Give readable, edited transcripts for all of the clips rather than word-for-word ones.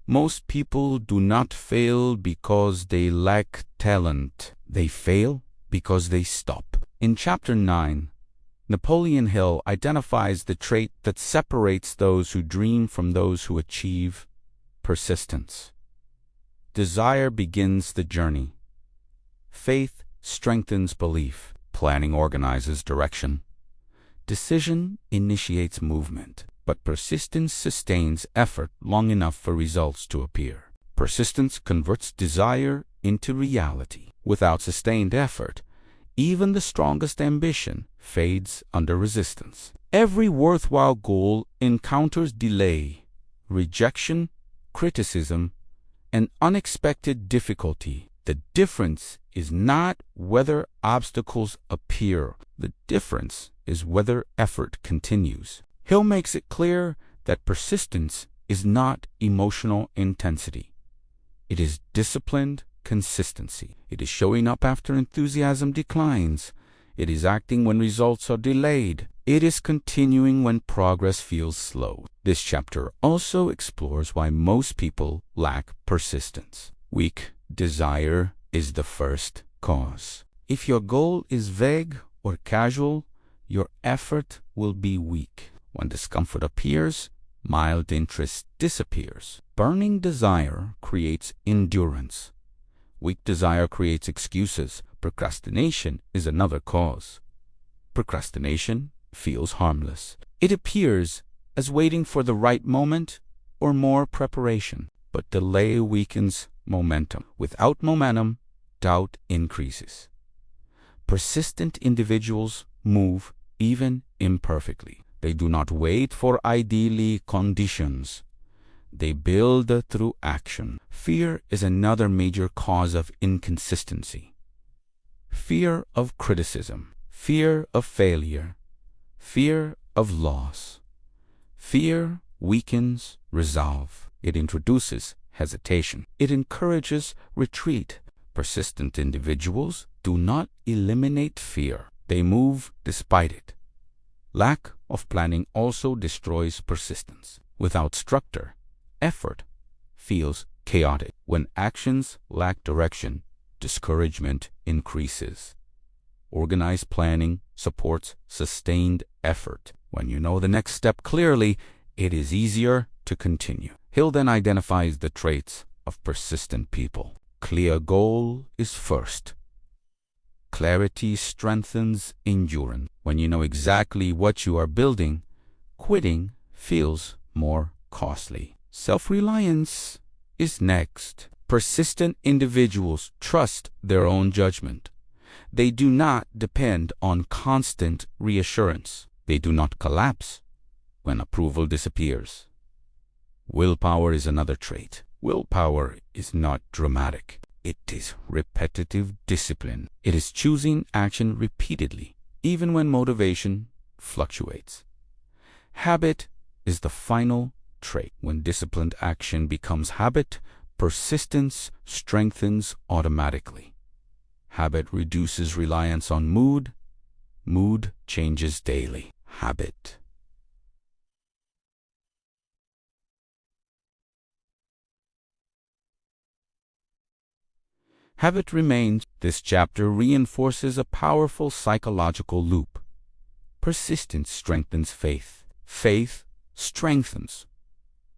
Most people do not fail because they lack talent. They fail because they stop. In Chapter 9, Napoleon Hill identifies the trait that separates those who dream from those who achieve: persistence. Desire begins the journey. Faith strengthens belief. Planning organizes direction. Decision initiates movement. But persistence sustains effort long enough for results to appear. Persistence converts desire into reality. Without sustained effort, even the strongest ambition fades under resistance. Every worthwhile goal encounters delay, rejection, criticism, and unexpected difficulty. The difference is not whether obstacles appear. The difference is whether effort continues. Hill makes it clear that persistence is not emotional intensity. It is disciplined consistency. It is showing up after enthusiasm declines. It is acting when results are delayed. It is continuing when progress feels slow. This chapter also explores why most people lack persistence. Weak desire is the first cause. If your goal is vague or casual, your effort will be weak. When discomfort appears, mild interest disappears. Burning desire creates endurance. Weak desire creates excuses. Procrastination is another cause. Procrastination feels harmless. It appears as waiting for the right moment or more preparation. But delay weakens momentum. Without momentum, doubt increases. Persistent individuals move even imperfectly. They do not wait for ideal conditions. They build through action. Fear is another major cause of inconsistency. Fear of criticism, fear of failure, fear of loss. Fear weakens resolve. It introduces hesitation. It encourages retreat. Persistent individuals do not eliminate fear. They move despite it. Lack of planning also destroys persistence. Without structure, effort feels chaotic. When actions lack direction, discouragement increases. Organized planning supports sustained effort. When you know the next step clearly, it is easier to continue. Hill then identifies the traits of persistent people. Clear goal is first. Clarity strengthens endurance. When you know exactly what you are building, quitting feels more costly. Self-reliance is next. Persistent individuals trust their own judgment. They do not depend on constant reassurance. They do not collapse when approval disappears. Willpower is another trait. Willpower is not dramatic. It is repetitive discipline. It is choosing action repeatedly, even when motivation fluctuates. Habit is the final trait. When disciplined action becomes habit, persistence strengthens automatically. Habit reduces reliance on mood. Mood changes daily. Habit. Habit remains. This chapter reinforces a powerful psychological loop. Persistence strengthens faith. Faith strengthens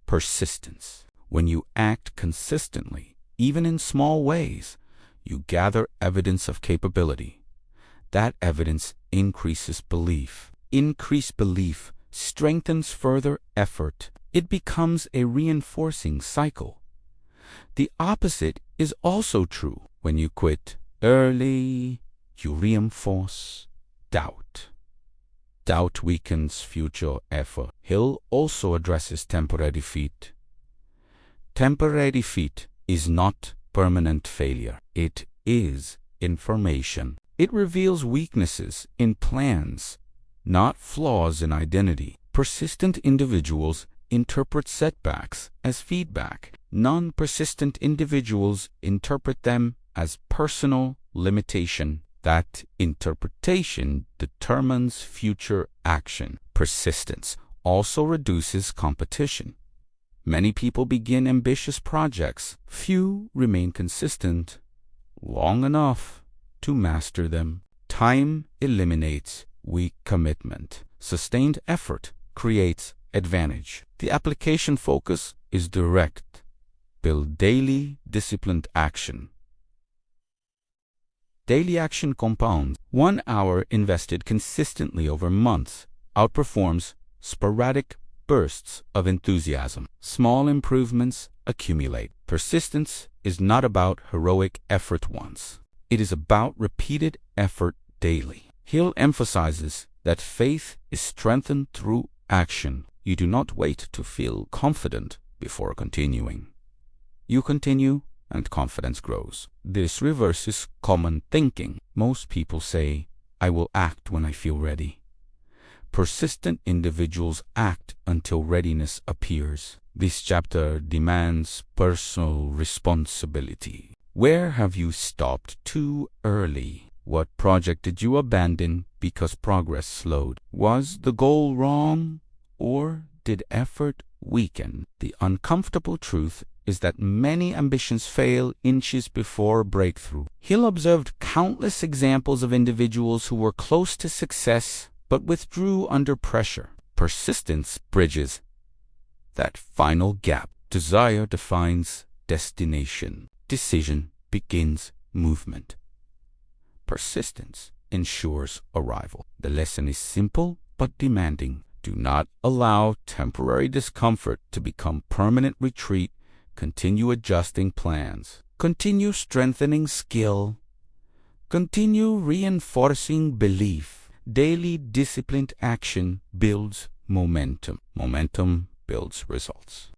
persistence. When you act consistently, even in small ways, you gather evidence of capability. That evidence increases belief. Increased belief strengthens further effort. It becomes a reinforcing cycle. The opposite is also true. When you quit early, you reinforce doubt. Doubt weakens future effort. Hill also addresses temporary defeat. Temporary defeat is not permanent failure. It is information. It reveals weaknesses in plans, not flaws in identity. Persistent individuals interpret setbacks as feedback. Non-persistent individuals interpret them as personal limitation. That interpretation determines future action. Persistence also reduces competition. Many people begin ambitious projects. Few remain consistent long enough to master them. Time eliminates weak commitment. Sustained effort creates advantage. The application focus is direct. Build daily, disciplined action. Daily action compounds. 1 hour invested consistently over months outperforms sporadic bursts of enthusiasm. Small improvements accumulate. Persistence is not about heroic effort once. It is about repeated effort daily. Hill emphasizes that faith is strengthened through action. You do not wait to feel confident before continuing. You continue and confidence grows. This reverses common thinking. Most people say, "I will act when I feel ready." Persistent individuals act until readiness appears. This chapter demands personal responsibility. Where have you stopped too early? What project did you abandon because progress slowed? Was the goal wrong, or did effort weaken? The uncomfortable truth is that many ambitions fail inches before breakthrough. Hill observed countless examples of individuals who were close to success but withdrew under pressure. Persistence bridges that final gap. Desire defines destination. Decision begins movement. Persistence ensures arrival. The lesson is simple but demanding. Do not allow temporary discomfort to become permanent retreat. Continue adjusting plans. Continue strengthening skill. Continue reinforcing belief. Daily disciplined action builds momentum. Momentum builds results.